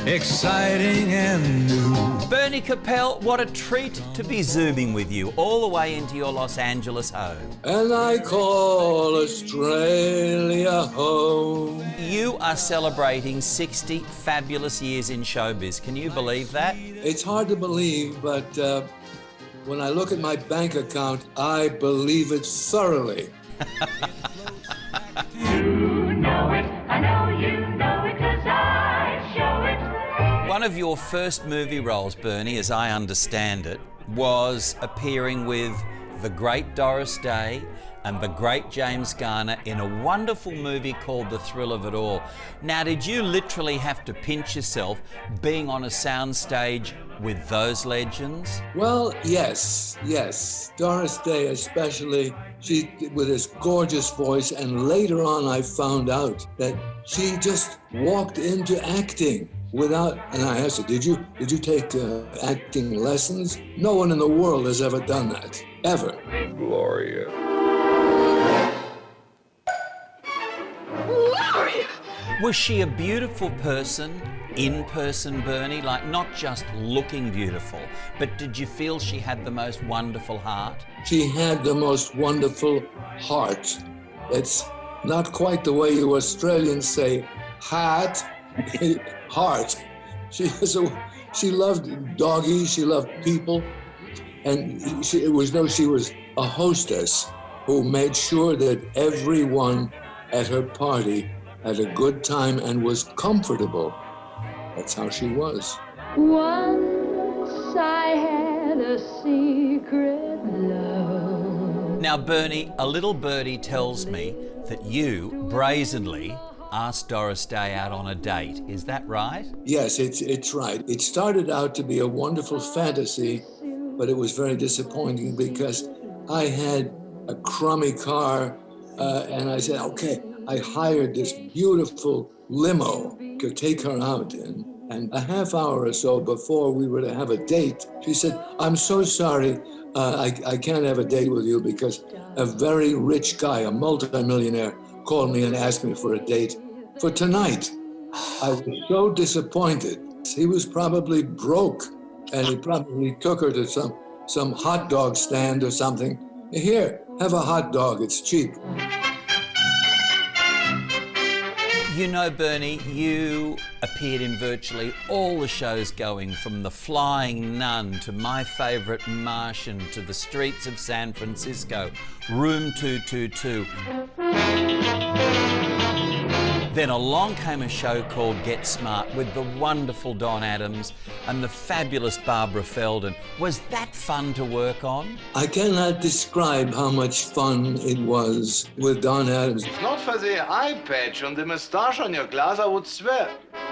exciting and new. Bernie Capel, what a treat to be Zooming with you all the way into your Los Angeles home. And I call Australia home. You are celebrating 60 fabulous years in showbiz. Can you believe that? It's hard to believe, but when I look at my bank account, I believe it thoroughly. You know it, I know you know it, 'cause I show it. One of your first movie roles, Bernie, as I understand it, was appearing with the great Doris Day and the great James Garner in a wonderful movie called The Thrill of It All. Now, did you literally have to pinch yourself being on a soundstage with those legends? Well, yes. Doris Day especially, she with this gorgeous voice, and later on I found out that she just walked into acting without, and I asked her, did you take acting lessons? No one in the world has ever done that, ever. Gloria. Was she a beautiful person, in person, Bernie? Like, not just looking beautiful, but did you feel she had the most wonderful heart? She had the most wonderful heart. It's not quite the way you Australians say heart, heart. She loved doggies, she loved people, and it was though she was a hostess who made sure that everyone at her party had a good time and was comfortable. That's how she was. Once I had a secret love. Now, Bernie, a little birdie tells me that you brazenly asked Doris Day out on a date. Is that right? Yes, it's right. It started out to be a wonderful fantasy, but it was very disappointing because I had a crummy car, and I said, okay, I hired this beautiful limo to take her out in. And a half hour or so before we were to have a date, she said, I'm so sorry, I can't have a date with you because a very rich guy, a multimillionaire, called me and asked me for a date for tonight. I was so disappointed. He was probably broke, and he probably took her to some hot dog stand or something. Here, have a hot dog, it's cheap. You know, Bernie, you appeared in virtually all the shows going, from The Flying Nun to My Favourite Martian to The Streets of San Francisco, Room 222. Then along came a show called Get Smart with the wonderful Don Adams and the fabulous Barbara Feldon. Was that fun to work on? I cannot describe how much fun it was with Don Adams. Not for the eye patch on the moustache on your glass, I would swear.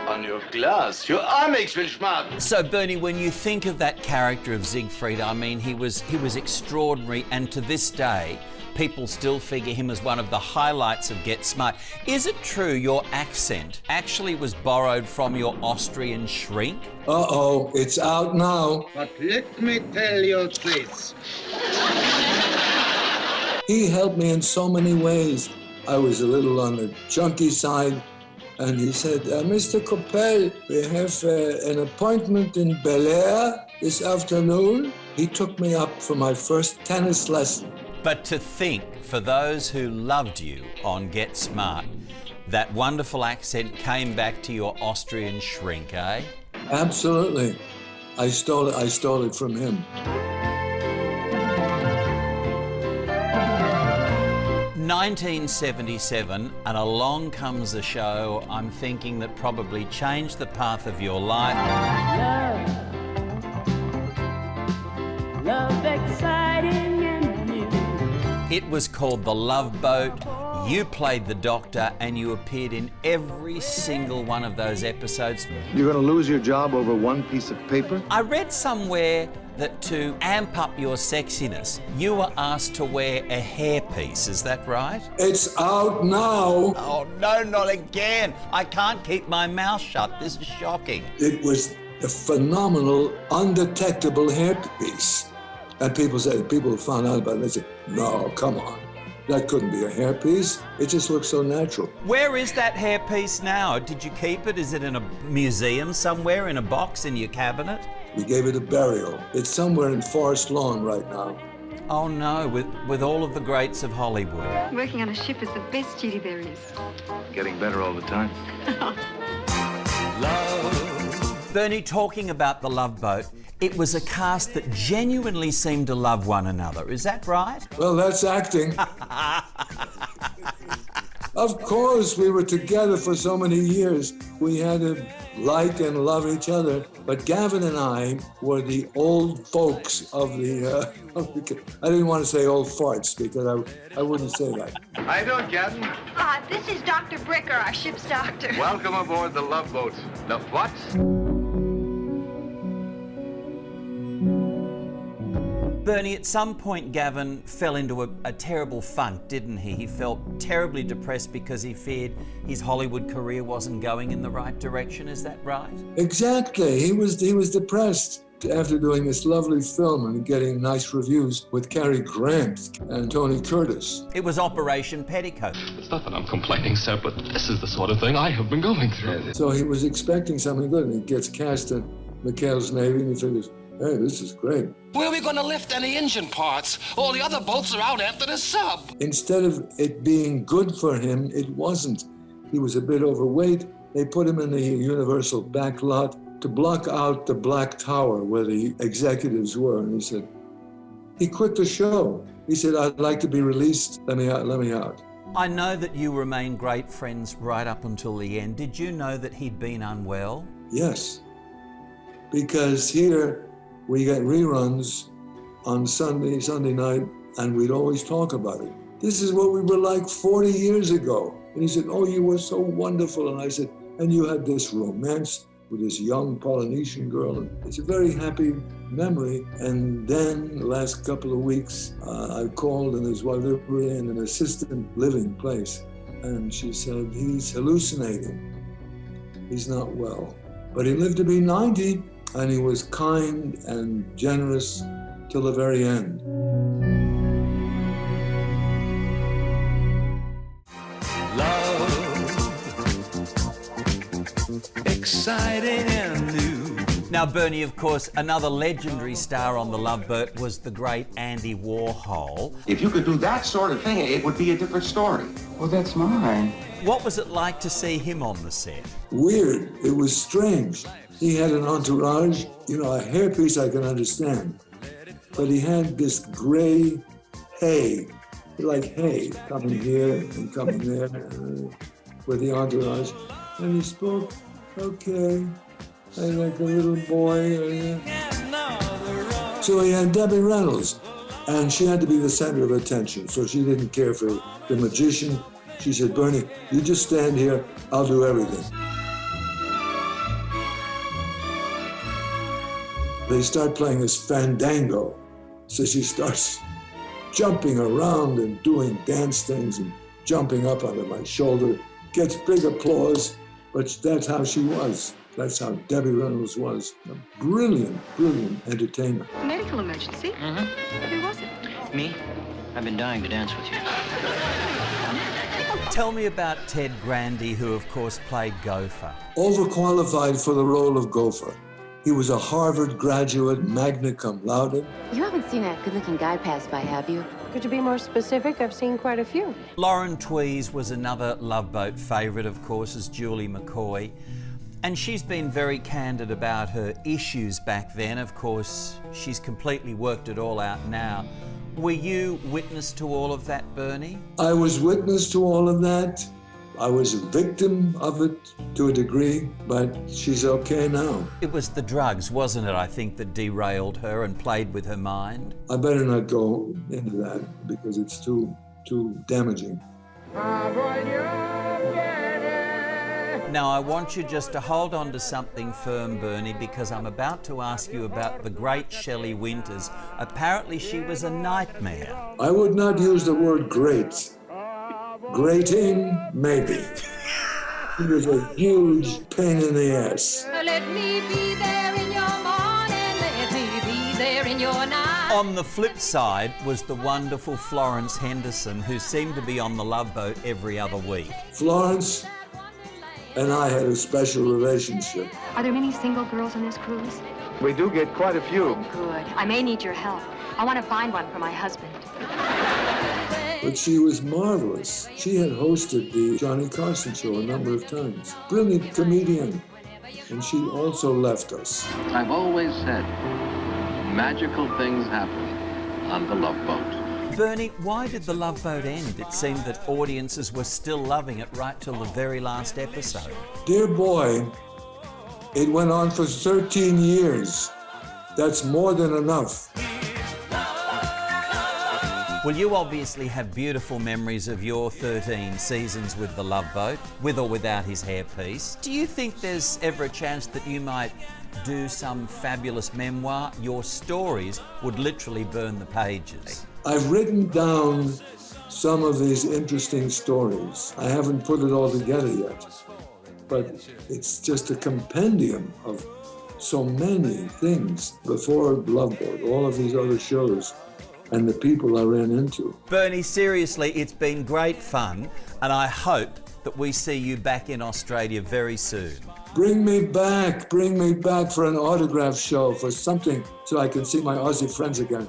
On your glass, your eye makes me smart. So, Bernie, when you think of that character of Siegfried, I mean, he was extraordinary, and to this day, people still figure him as one of the highlights of Get Smart. Is it true your accent actually was borrowed from your Austrian shrink? Uh-oh, it's out now. But let me tell you this. He helped me in so many ways. I was a little on the chunky side, and he said, Mr. Capel, we have an appointment in Bel Air this afternoon. He took me up for my first tennis lesson. But to think, for those who loved you on Get Smart, that wonderful accent came back to your Austrian shrink, eh? Absolutely. I stole it from him. 1977, and along comes a show I'm thinking that probably changed the path of your life. Love exciting and new. It was called The Love Boat. You played the Doctor, and you appeared in every single one of those episodes. You're going to lose your job over one piece of paper? I read somewhere that to amp up your sexiness, you were asked to wear a hairpiece. Is that right? It's out now. Oh, no, not again. I can't keep my mouth shut. This is shocking. It was a phenomenal, undetectable hairpiece. And people found out about it, they said, no, come on. that couldn't be a hairpiece. It just looked so natural. Where is that hairpiece now? Did you keep it? Is it in a museum somewhere, in a box in your cabinet? We gave it a burial. It's somewhere in Forest Lawn right now. Oh no, with all of the greats of Hollywood. Working on a ship is the best duty there is. Getting better all the time. Bernie, talking about The Love Boat, it was a cast that genuinely seemed to love one another. Is that right? Well, that's acting. Of course, we were together for so many years. We had to like and love each other. But Gavin and I were the old folks of the I didn't want to say old farts because I wouldn't say that. How you doing, Captain? This is Dr. Bricker, our ship's doctor. Welcome aboard the Love Boat. The what? Bernie, at some point Gavin fell into a terrible funk, didn't he? He felt terribly depressed because he feared his Hollywood career wasn't going in the right direction. Is that right? Exactly. He was depressed after doing this lovely film and getting nice reviews with Cary Grant and Tony Curtis. It was Operation Petticoat. It's not that I'm complaining, sir, but this is the sort of thing I have been going through. So he was expecting something good, and he gets cast in McHale's Navy, and he figures, hey, this is great. Where are we going to lift any engine parts? All the other boats are out after the sub. Instead of it being good for him, it wasn't. He was a bit overweight. They put him in the Universal back lot to block out the Black Tower where the executives were. And he quit the show. He said, I'd like to be released. Let me out. I know that you remained great friends right up until the end. Did you know that he'd been unwell? Yes, because here we get reruns on Sunday night, and we'd always talk about it. This is what we were like 40 years ago. And he said, oh, you were so wonderful. And I said, and you had this romance with this young Polynesian girl. And it's a very happy memory. And then the last couple of weeks, I called, and his wife, they were in an assisted living place. And she said, he's hallucinating. He's not well. But he lived to be 90, and he was kind and generous till the very end. Exciting and new. Now, Bernie, of course, another legendary star on The Love Boat was the great Andy Warhol. If you could do that sort of thing, it would be a different story. Well, that's mine. What was it like to see him on the set? Weird. It was strange. He had an entourage, a hairpiece I can understand. But he had this gray hay, like hay, coming here and coming there with the entourage. And he spoke, okay, like a little boy. So he had Debbie Reynolds, and she had to be the center of attention. So she didn't care for the magician. She said, Bernie, you just stand here, I'll do everything. They start playing this fandango. So she starts jumping around and doing dance things and jumping up onto my shoulder, gets big applause, but that's how she was. That's how Debbie Reynolds was. A brilliant, brilliant entertainer. Medical emergency? Mm-hmm. Who was it? Me? I've been dying to dance with you. Tell me about Ted Grandy, who of course played Gopher. Overqualified for the role of Gopher. He was a Harvard graduate, magna cum laude. You haven't seen a good-looking guy pass by, have you? Could you be more specific? I've seen quite a few. Lauren Tweez was another Love Boat favourite, of course, as Julie McCoy. And she's been very candid about her issues back then. Of course, she's completely worked it all out now. Were you witness to all of that, Bernie? I was witness to all of that. I was a victim of it to a degree, but she's okay now. It was the drugs, wasn't it, I think, that derailed her and played with her mind? I better not go into that because it's too damaging. Now, I want you just to hold on to something firm, Bernie, because I'm about to ask you about the great Shelley Winters. Apparently, she was a nightmare. I would not use the word great. Grating, maybe. It was a huge pain in the ass. Let me be there in your morning, let me be there in your night. On the flip side was the wonderful Florence Henderson, who seemed to be on the Love Boat every other week. Florence and I had a special relationship. Are there many single girls on this cruise? We do get quite a few. Good. I may need your help. I want to find one for my husband. But she was marvelous. She had hosted the Johnny Carson show a number of times. Brilliant comedian. And she also left us. I've always said, magical things happen on the Love Boat. Bernie, why did the Love Boat end? It seemed that audiences were still loving it right till the very last episode. Dear boy, it went on for 13 years. That's more than enough. Well, you obviously have beautiful memories of your 13 seasons with the Love Boat, with or without his hairpiece. Do you think there's ever a chance that you might do some fabulous memoir? Your stories would literally burn the pages. I've written down some of these interesting stories. I haven't put it all together yet, but it's just a compendium of so many things before Love Boat, all of these other shows, and the people I ran into. Bernie, seriously, it's been great fun, and I hope that we see you back in Australia very soon. Bring me back for an autograph show, for something, so I can see my Aussie friends again.